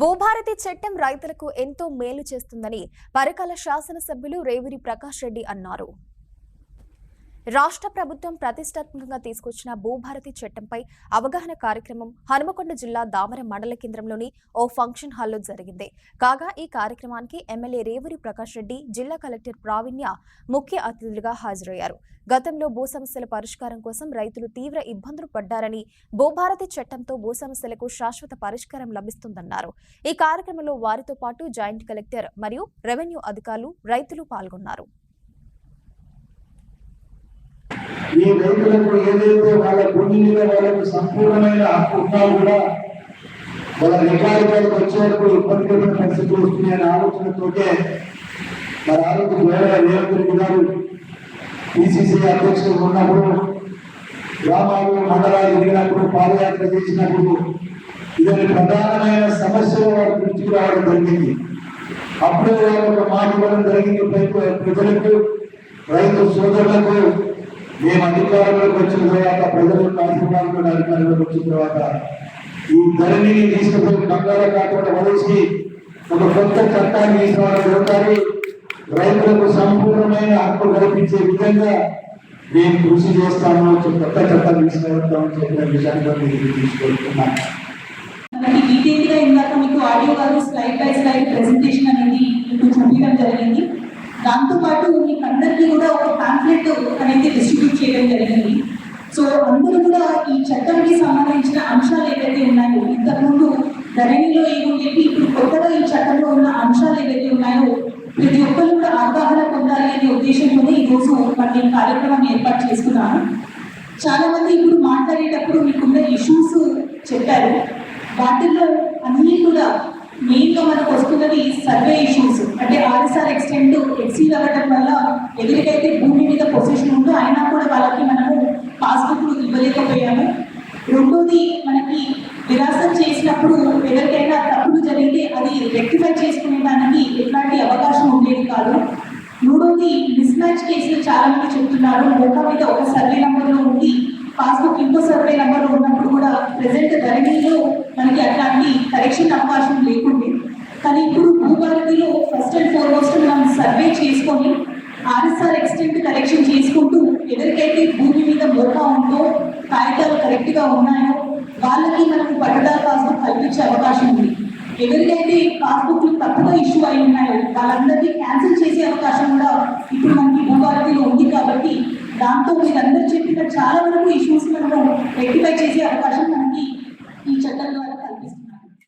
భూభారతి చట్టం రైతులకు ఎంతో మేలు చేస్తుందని పరకాల శాసనసభ్యులు రేవూరి ప్రకాష్ రెడ్డి అన్నారు. రాష్ట్ర ప్రభుత్వం ప్రతిష్టాత్మకంగా తీసుకొచ్చిన భూభారతి చట్టంపై అవగాహన కార్యక్రమం హనుమకొండ జిల్లా దామరం మండల కేంద్రంలోని ఓ ఫంక్షన్ హాల్లో జరిగింది. కాగా ఈ కార్యక్రమానికి ఎమ్మెల్యే రేవూరి ప్రకాష్ రెడ్డి, జిల్లా కలెక్టర్ ప్రావీణ్య ముఖ్య అతిథులుగా హాజరయ్యారు. గతంలో భూ సమస్యల పరిష్కారం కోసం రైతులు తీవ్ర ఇబ్బందులు పడ్డారని, భూభారతి చట్టంతో భూ సమస్యలకు శాశ్వత పరిష్కారం లభిస్తుందన్నారు. ఈ కార్యక్రమంలో వారితో పాటు జాయింట్ కలెక్టర్ మరియు రెవెన్యూ అధికారులు, రైతులు పాల్గొన్నారు. ఈ రైతులకు ఏదైతే వాళ్ళ భూమి మీద వాళ్ళకు సంపూర్ణమైన హక్కు ఉన్నా కూడా వాళ్ళ రికార్డులకు వచ్చేందుకు ఇబ్బందికరమైన పరిస్థితులు వస్తున్నాయనే ఆలోచనతోటే మరి ఆలోచన రేవంత్ రెడ్డి గారు పిసిసి అధ్యక్షులు ఉన్నప్పుడు, గ్రామాలు మండలాలు తిరిగినప్పుడు, పాదయాత్ర చేసినప్పుడు ఇదని ప్రధానమైన సమస్యలు వారి దృష్టికి రావడం జరిగింది. అప్పుడే వారు ఒక మాట ఇవ్వడం జరిగింది ప్రజలకు, రైతు సోదరులకు. మేము అధికారంలోకి వచ్చిన తర్వాత, ప్రజలు కాశీపాలతో అధికారంలోకి వచ్చిన తర్వాత ఈ ధరణిని తీసుకుపోయి బంగాళ కాకుండా వదిలేసి ఒక కొత్త చట్టాన్ని తీసుకురావడం జరుగుతారు. రైతులకు సంపూర్ణమైన హక్కు కల్పించే విధంగా మేము కృషి చేస్తాము, కొత్త చట్టాన్ని తీసుకురావడం చెప్పిన విషయాన్ని తీసుకొస్తున్నాను. డీటెయిల్గా ఇందాక మీకు ఆడియో గారు స్లైడ్ బై స్లైడ్ ప్రెజెంటేషన్ అనేది మీకు చూపించడం జరిగింది. దాంతోపాటు మీకు అందరికీ కూడా ఒక పాంఫ్లెట్ అనేది డిస్ట్రిబ్యూట్ చేయడం జరిగింది. సో అందరూ కూడా ఈ చట్టంకి సంబంధించిన అంశాలు ఏవైతే ఉన్నాయో, ఇంతకుముందు ధరణిలో ఏముండేవి, ఇప్పుడు కొత్తగా ఈ చట్టంలో ఉన్న అంశాలు ఏవైతే ఉన్నాయో ప్రతి ఒక్కరు కూడా అవగాహన పొందాలి అనే ఉద్దేశంతోనే ఈరోజు మనం ఈ కార్యక్రమాన్ని ఏర్పాటు చేసుకున్నాము. చాలా మంది ఇప్పుడు మాట్లాడేటప్పుడు మీకున్న ఇష్యూస్ చెప్పారు. వాటిల్లో అన్నీ కూడా మెయిన్గా మనకు వస్తున్నది సర్వే ఇష్యూస్. అంటే ఆర్ఎస్ఆర్ ఎక్స్టెంట్ ఎక్సీడ్ అవ్వడం వల్ల ఎవరికైతే భూమి మీద పొజిషన్ ఉందో అయినా కూడా వాళ్ళకి మనము పాస్బుక్లు ఇవ్వలేకపోయాము. రెండోది, మనకి విరాసం చేసినప్పుడు ఎవరికైనా తప్పులు జరిగితే అది రెక్టిఫై చేసుకునే దానికి ఎట్లాంటి అవకాశం ఉండేది కాదు. మూడోది, మిస్ మ్యాచ్ కేసులు చాలా మంది చెప్తున్నారు. మోకా మీద ఒక సర్వే నెంబర్లో ఉండి పాస్బుక్ ఇంకో సర్వే నెంబర్లో ఉన్నప్పుడు కూడా ప్రెసెంట్ ధరణిలో మనకి అట్లాంటి కరెక్షన్ అవకాశం లేకుండే. కానీ ఇప్పుడు భూభారతిలో ఫస్ట్ అండ్ ఫార్మోస్ట్ మనం సర్వే చేసుకొని ఆర్ఎస్ఆర్ ఎక్స్టెంట్ కరెక్షన్ చేసుకుంటూ ఎవరికైతే భూమి మీద మోకా ఉందో, కాగితాలు కరెక్ట్గా ఉన్నాయో వాళ్ళకి మనకు పట్టదారు పాస్బుక్ కల్పించే అవకాశం ఉంది. ఎవరికైతే పాస్బుక్లు తప్పుగా ఇష్యూ అయి ఉన్నాయో వాళ్ళందరినీ క్యాన్సిల్ చేసే అవకాశం కూడా ఇప్పుడు మనకి భూభారతిలో ఉంది. కాబట్టి దాంతో మీరందరూ చెప్పిన చాలా వరకు ఇష్యూస్ మనము రెక్టిఫై చేసే అవకాశం మనకి ఈ చట్టం ద్వారా